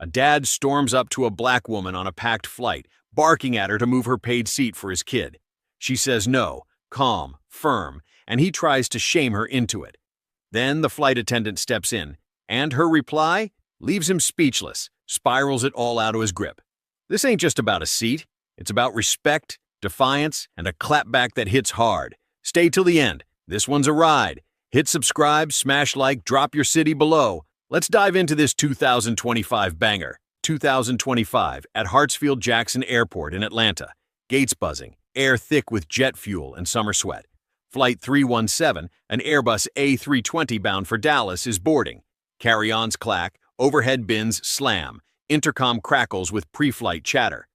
A dad storms up to a black woman on a packed flight, barking at her to move her paid seat for his kid. She says no, calm, firm, and he tries to shame her into it. Then the flight attendant steps in, and her reply leaves him speechless, spirals it all out of his grip. This ain't just about a seat. It's about respect, defiance, and a clapback that hits hard. Stay till the end. This one's a ride. Hit subscribe, smash like, drop your city below. Let's dive into this 2025 banger. 2025 at Hartsfield-Jackson Airport in Atlanta. Gates buzzing, air thick with jet fuel and summer sweat. Flight 317, an Airbus A320 bound for Dallas, is boarding. Carry-ons clack, overhead bins slam, intercom crackles with pre-flight chatter.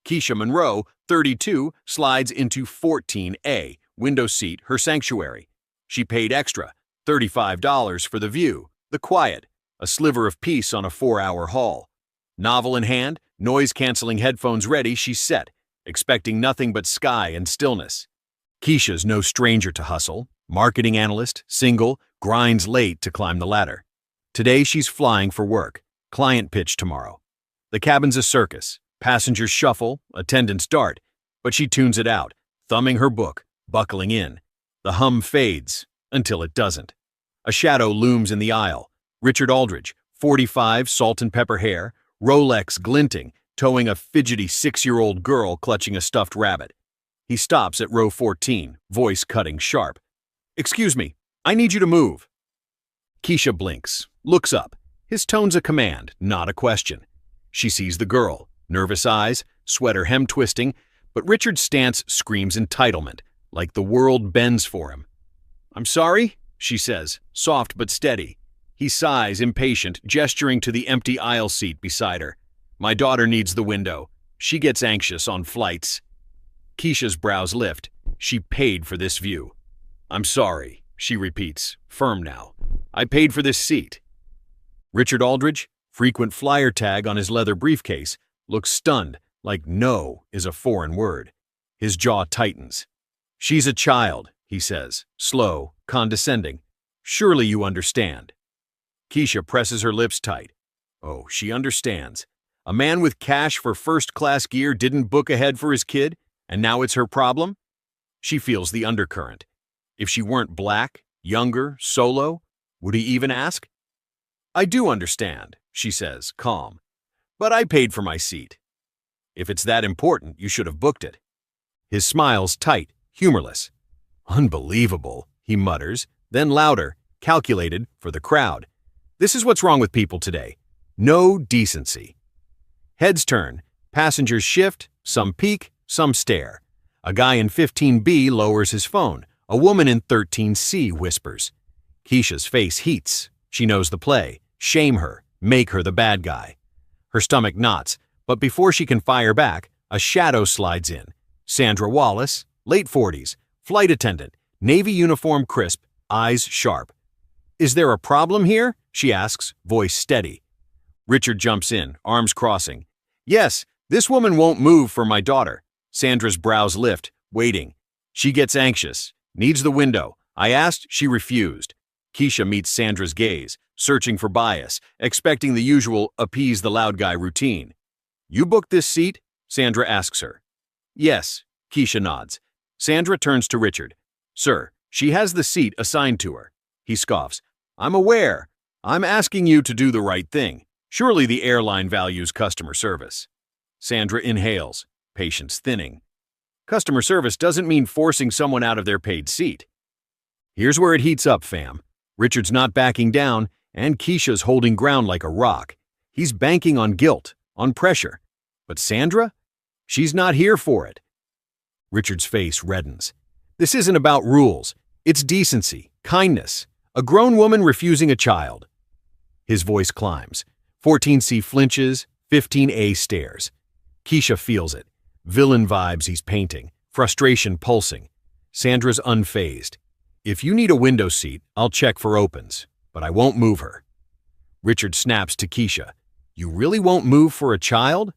Keisha Monroe, 32, slides into 14A, window seat, her sanctuary. She paid extra, $35 for the view, the quiet, a sliver of peace on a 4-hour haul. Novel in hand, noise-canceling headphones ready, she's set, expecting nothing but sky and stillness. Keisha's no stranger to hustle. Marketing analyst, single, grinds late to climb the ladder. Today she's flying for work. Client pitch tomorrow. The cabin's a circus. Passengers shuffle, attendants dart, but she tunes it out, thumbing her book, buckling in. The hum fades until it doesn't. A shadow looms in the aisle. Richard Aldridge, 45, salt and pepper hair, Rolex glinting, towing a fidgety 6-year-old girl clutching a stuffed rabbit. He stops at row 14, voice cutting sharp. "Excuse me, I need you to move." Keisha blinks, looks up. His tone's a command, not a question. She sees the girl, nervous eyes, sweater hem twisting, but Richard's stance screams entitlement, like the world bends for him. "I'm sorry," she says, soft but steady. He sighs, impatient, gesturing to the empty aisle seat beside her. "My daughter needs the window. She gets anxious on flights." Keisha's brows lift. She paid for this view. "I'm sorry," she repeats, firm now. "I paid for this seat." Richard Aldridge, frequent flyer tag on his leather briefcase, looks stunned, like no is a foreign word. His jaw tightens. "She's a child," he says, slow, condescending. "Surely you understand." Keisha presses her lips tight. Oh, she understands. A man with cash for first-class gear didn't book ahead for his kid, and now it's her problem? She feels the undercurrent. If she weren't black, younger, solo, would he even ask? "I do understand," she says, calm. "But I paid for my seat." "If it's that important, you should have booked it." His smile's tight, humorless. "Unbelievable," he mutters, then louder, calculated, for the crowd. This is what's wrong with people today. No decency. Heads turn, passengers shift, some peek, some stare. A guy in 15B lowers his phone. A woman in 13C whispers. Keisha's face heats. She knows the play. Shame her, make her the bad guy. Her stomach knots, but before she can fire back, a shadow slides in. Sandra Wallace, late 40s, flight attendant, navy uniform crisp, eyes sharp. "Is there a problem here?" she asks, voice steady. Richard jumps in, arms crossing. "Yes, this woman won't move for my daughter." Sandra's brows lift, waiting. She gets anxious, needs the window. I asked, she refused. Keisha meets Sandra's gaze, searching for bias, expecting the usual appease the loud guy routine. "You booked this seat?" Sandra asks her. "Yes," Keisha nods. Sandra turns to Richard. "Sir, she has the seat assigned to her." He scoffs. "I'm aware. I'm asking you to do the right thing. Surely the airline values customer service." Sandra inhales, patience thinning. Customer service doesn't mean forcing someone out of their paid seat. Here's where it heats up, fam. Richard's not backing down, and Keisha's holding ground like a rock. He's banking on guilt, on pressure. But Sandra? She's not here for it. Richard's face reddens. This isn't about rules. It's decency, kindness. A grown woman refusing a child. His voice climbs. 14C flinches, 15A stares. Keisha feels it. Villain vibes he's painting, frustration pulsing. Sandra's unfazed. "If you need a window seat, I'll check for opens, but I won't move her." Richard snaps to Keisha. "You really won't move for a child?"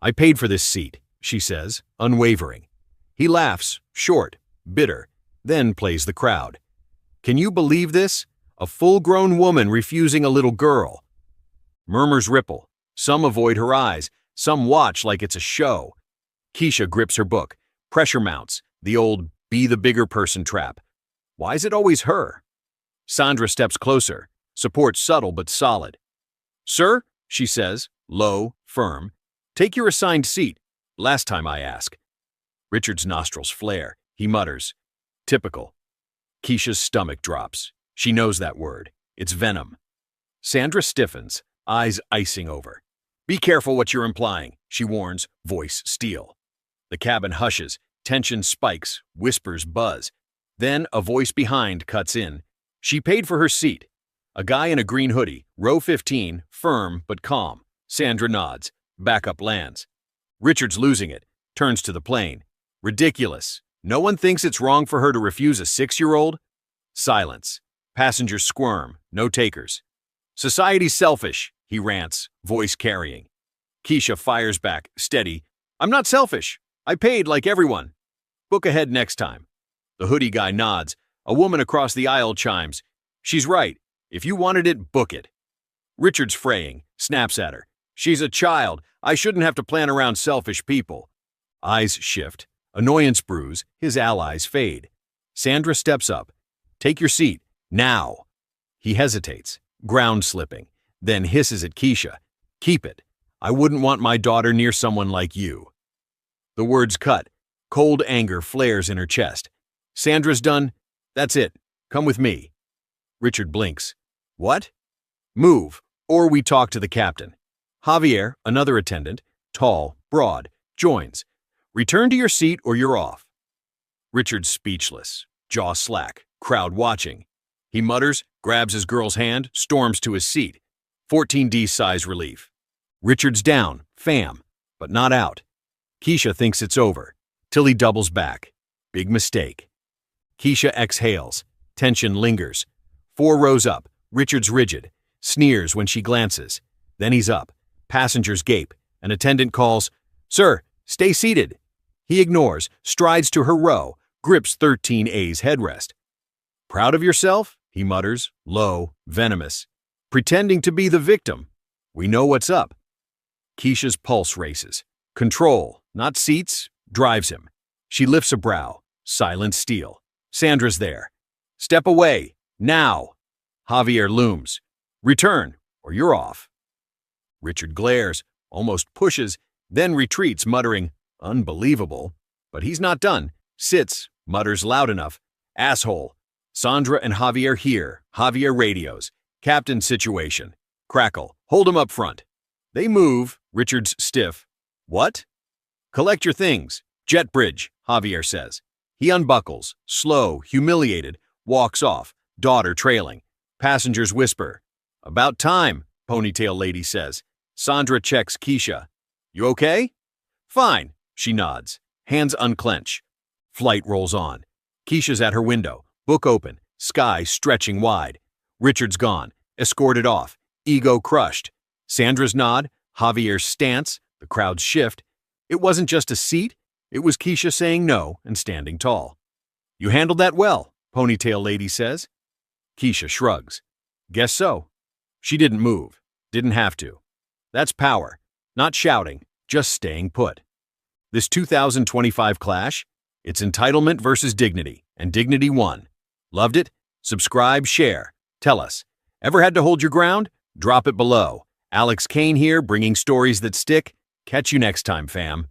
"I paid for this seat," she says, unwavering. He laughs, short, bitter, then plays the crowd. "Can you believe this? A full-grown woman refusing a little girl." Murmurs ripple. Some avoid her eyes, some watch like it's a show. Keisha grips her book. Pressure mounts, the old be the bigger person trap. Why is it always her? Sandra steps closer, support subtle but solid. "Sir," she says, low, firm, "take your assigned seat. Last time I ask." Richard's nostrils flare. He mutters, "Typical." Keisha's stomach drops. She knows that word. It's venom. Sandra stiffens, eyes icing over. "Be careful what you're implying," she warns, voice steel. The cabin hushes, tension spikes, whispers buzz. Then a voice behind cuts in. "She paid for her seat." A guy in a green hoodie, row 15, firm but calm. Sandra nods. Backup lands. Richard's losing it, turns to the plane. "Ridiculous. No one thinks it's wrong for her to refuse a 6-year-old?" Silence. Passengers squirm, no takers. "Society's selfish," he rants, voice carrying. Keisha fires back, steady. "I'm not selfish. I paid like everyone. Book ahead next time." The hoodie guy nods. A woman across the aisle chimes. "She's right. If you wanted it, book it." Richard's fraying, snaps at her. "She's a child. I shouldn't have to plan around selfish people." Eyes shift. Annoyance brews. His allies fade. Sandra steps up. "Take your seat. Now." He hesitates, ground slipping, then hisses at Keisha. "Keep it. I wouldn't want my daughter near someone like you." The words cut. Cold anger flares in her chest. "Sandra's done. That's it. Come with me." Richard blinks. "What?" "Move, or we talk to the captain." Javier, another attendant, tall, broad, joins. "Return to your seat or you're off." Richard's speechless, jaw slack, crowd watching. He mutters, grabs his girl's hand, storms to his seat. 14D sighs relief. Richard's down, fam, but not out. Keisha thinks it's over, till he doubles back. Big mistake. Keisha exhales. Tension lingers. 4 rows up. Richard's rigid. Sneers when she glances. Then he's up. Passengers gape. An attendant calls, "Sir, stay seated." He ignores, strides to her row, grips 13A's headrest. "Proud of yourself?" he mutters, low, venomous. "Pretending to be the victim. We know what's up." Keisha's pulse races. Control, not seats, drives him. She lifts a brow. Silent steel. Sandra's there. "Step away. Now." Javier looms. "Return, or you're off." Richard glares, almost pushes, then retreats, muttering, "Unbelievable." But he's not done. Sits, mutters loud enough. "Asshole." Sandra and Javier hear. Javier radios. "Captain situation." Crackle. "Hold him up front." They move. Richard's stiff. "What?" "Collect your things. Jet bridge," Javier says. He unbuckles, slow, humiliated, walks off, daughter trailing. Passengers whisper. "About time," ponytail lady says. Sandra checks Keisha. "You okay?" "Fine," she nods. Hands unclench. Flight rolls on. Keisha's at her window, book open, sky stretching wide. Richard's gone, escorted off, ego crushed. Sandra's nod, Javier's stance, the crowd's shift. It wasn't just a seat, it was Keisha saying no and standing tall. "You handled that well," ponytail lady says. Keisha shrugs. "Guess so." She didn't move, didn't have to. That's power, not shouting, just staying put. This 2025 clash, it's entitlement versus dignity, and dignity won. Loved it? Subscribe, share. Tell us. Ever had to hold your ground? Drop it below. Alex Kane here, bringing stories that stick. Catch you next time, fam.